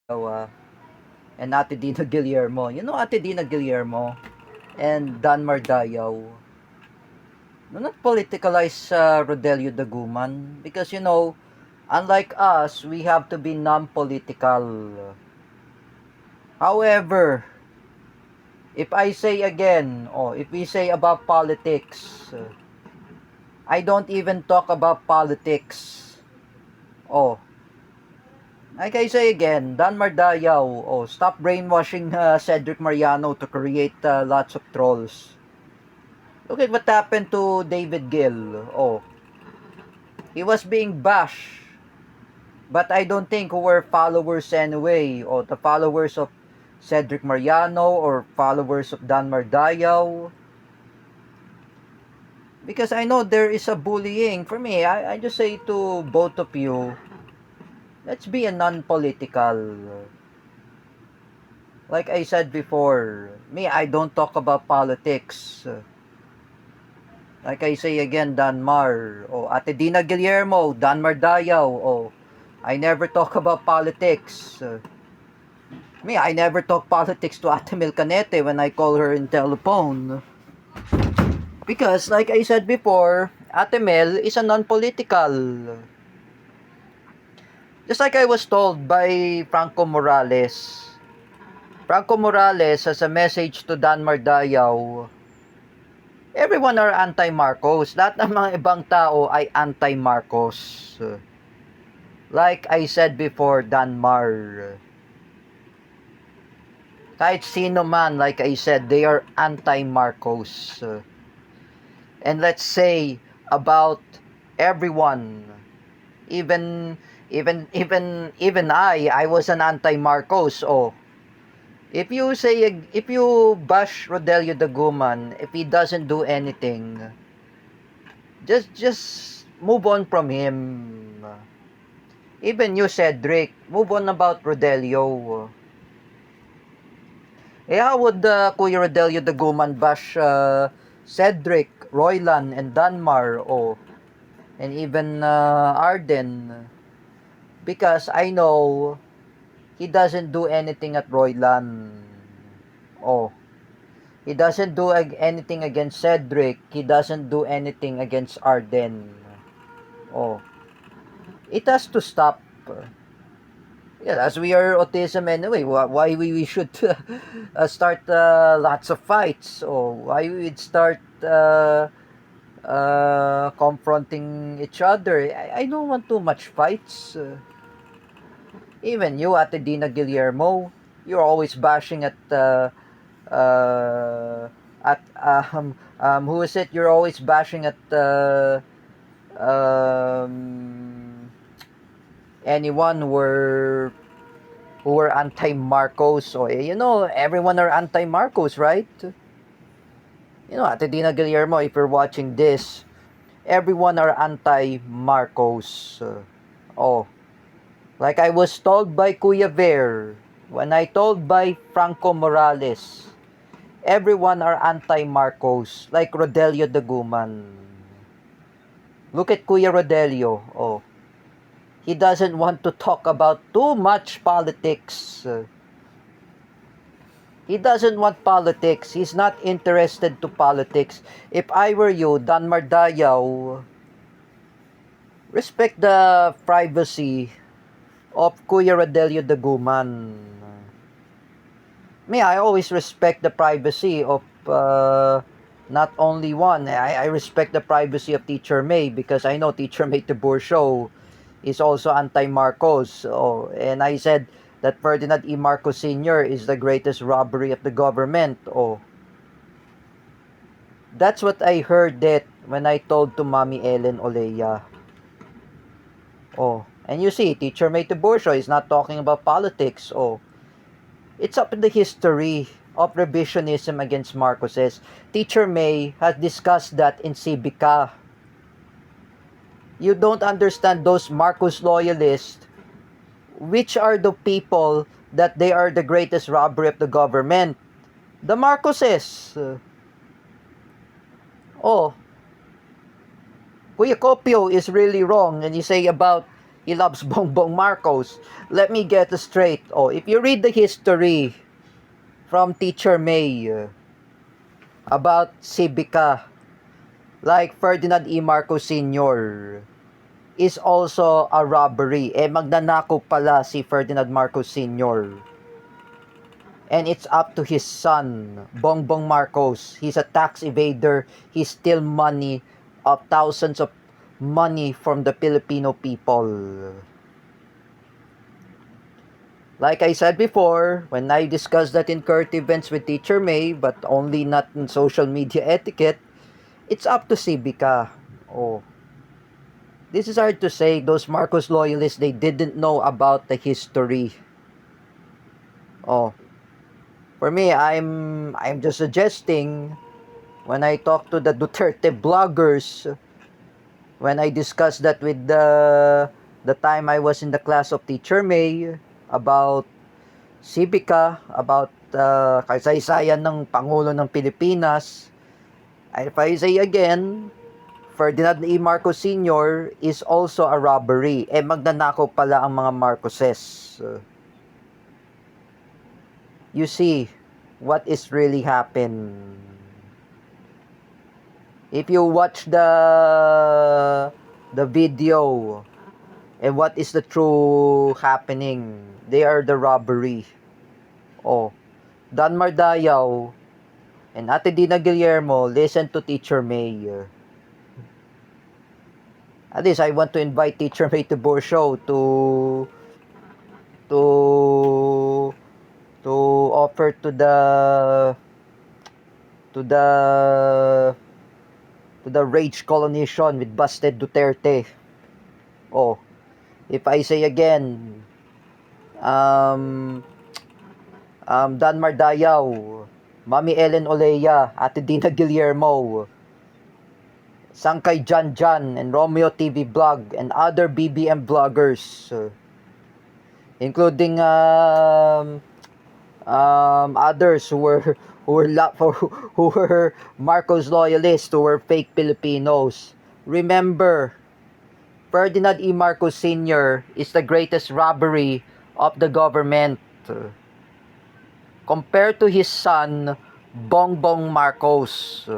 and Ate Dina Guillermo. You know Ate Dina Guillermo and Dan Mardayaw. No, not politicalize Rodelio Daguman because unlike us, we have to be non-political. However, if I say again, if we say about politics, I don't even talk about politics. Oh, like I say again, Dan Mardayaw, stop brainwashing Cedric Mariano to create lots of trolls. Look at what happened to David Gill. He was being bashed. But I don't think who were followers anyway, or the followers of Cedric Mariano or followers of Dan Mardayaw. Because I know there is a bullying. For me, I just say to both of you, let's be a non-political. Like I said before, me, I don't talk about politics. Like I say again, Dan Mar, Ate Dina Guillermo, Dan Mardayaw, I never talk about politics. Me, I never talk politics to Ate Mel Canete when I call her in telephone. Because, like I said before, Ate Mel is a non-political. Just like I was told by Franco Morales. Franco Morales has a message to Dan Mardayaw. Everyone are anti-Marcos. Lahat ng mga ibang tao ay anti-Marcos. Like I said before, Dan Mar. Kahit sino man, like I said, they are anti-Marcos. And let's say about everyone, even I was an anti-Marcos. If you bash Rodelio Daguman, if he doesn't do anything, just move on from him. Even you, Cedric, move on about Rodelio. How would Kuya Rodelio Daguman bash Cedric, Roylan, and Danmar, and even Arden? Because I know he doesn't do anything at Roylan. He doesn't do anything against Cedric. He doesn't do anything against Arden. It has to stop. Yeah, as we are autism anyway, why we should start lots of fights, or why we would start confronting each other. I don't want too much fights. Even you, Ate Dina Guillermo, you're always bashing at who is it? You're always bashing at anyone who were anti-Marcos. Everyone are anti-Marcos, right? Ate Dina Guillermo, if you're watching this, everyone are anti-Marcos. Like I was told by Kuya Ver, when I told by Franco Morales, everyone are anti-Marcos, like Rodelio Daguman. Look at Kuya Rodelio. He doesn't want to talk about too much politics. He doesn't want politics. He's not interested to politics. If I were you, Dan Mardayaw, respect the privacy of Kuya Rodelio Daguman. Me, I always respect the privacy of not only one. I respect the privacy of Teacher May because I know Teacher May Tiburcio is also anti-Marcos. And I said that Ferdinand E. Marcos Sr. is the greatest robbery of the government. That's what I heard that when I told to Mommy Ellen Olea. And you see, Teacher May Tiburcio is not talking about politics. It's up in the history of revisionism against Marcoses. Teacher May has discussed that in Civica. You don't understand those Marcos loyalists, which are the people that they are the greatest robbery of the government. The Marcoses. Kuya Copio is really wrong and you say about He loves Bongbong Marcos. Let me get this straight. Oh, if you read the history from Teacher May about Civica, like Ferdinand E. Marcos Sr. is also a robbery. Magnanakaw pala si Ferdinand Marcos Sr. And it's up to his son, Bongbong Marcos. He's a tax evader. He steal money of thousands of money from the Filipino people. Like I said before, when I discussed that in current events with Teacher May, but only not in social media etiquette, it's up to Civica. Oh, this is hard to say. Those Marcos loyalists, they didn't know about the history. Oh, for me, I'm just suggesting when I talk to the Duterte bloggers, when I discussed that with the time I was in the class of Teacher May about Civica, about kasaysayan ng Pangulo ng Pilipinas. If I say again, Ferdinand E. Marcos Sr. is also a robbery. Magnanakaw pala ang mga Marcoses. You see what is really happened. If you watch the video and what is the true happening, they are the robbery. Oh, Dan Mardayaw and Ate Dina Guillermo, listen to Teacher May. At least I want to invite Teacher May to Boer Show to offer to the rage colonization with busted Duterte. Oh, if I say again, Dan Mardayaw, Mami Ellen Olea, Ate Dina Guillermo, Sangkay Jan Jan, and Romeo TV Vlog, and other BBM vloggers, including others who were Marcos loyalists, who were fake Filipinos. Remember, Ferdinand E. Marcos Sr. is the greatest robbery of the government. Compared to his son, Bongbong Marcos.